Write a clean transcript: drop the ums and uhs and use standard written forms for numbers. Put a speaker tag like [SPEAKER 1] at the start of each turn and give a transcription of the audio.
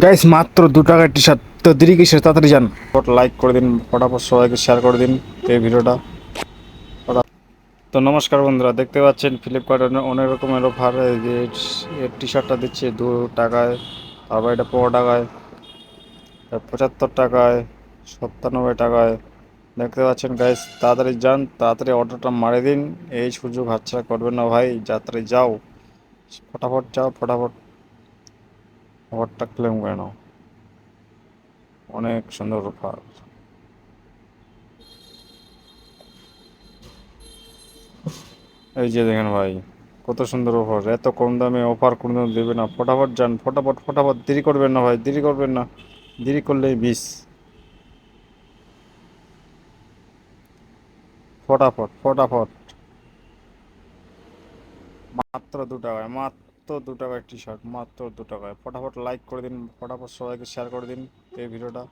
[SPEAKER 1] Guys মাত্র 2 টাকার T shirt, তো দেরি কিসের, তাড়াতাড়ি যান। লাইক করে দিন, ফটাফট সবাইকে শেয়ার করে দিন এই ভিডিওটা। তো নমস্কার বন্ধুরা, দেখতে পাচ্ছেন ফ্লিপকার্টে অনেক রকমের অফার। এই যে এর টি শার্টটা দিচ্ছে 2 টাকায়, তারপর এটা 15 টাকায়, 75 টাকায়, 97 টাকায়। দেখতে পাচ্ছেন গাইস, তাড়াতাড়ি যান, তাড়াতাড়ি অর্ডারটা মারি দিন। এই সুযোগ হাতছাড়া করবেন না ভাই, যাত্রায় যাও, ফটাফট যাও, ফটাফট অফারটা ক্লেম করে নাও। অনেক সুন্দর অফার। এই যে দেখেন ভাই, কত সুন্দর অফার! এত কম দামে অফার কোনো দেবে না। ফটাফট যান, ফটাফট ফটাফট, দেরি করবেন না ভাই, দেরি করবেন না, দেরি করলেই বিষ। ফটাফট ফটাফট, মাত্র 2 টাকায়, মাত্র 2 টাকায় টি শার্ট, মাত্র 2 টাকায়। ফটাফট লাইক করে দিন, ফটাফট সবাইকে শেয়ার করে দিন এই ভিডিওটা।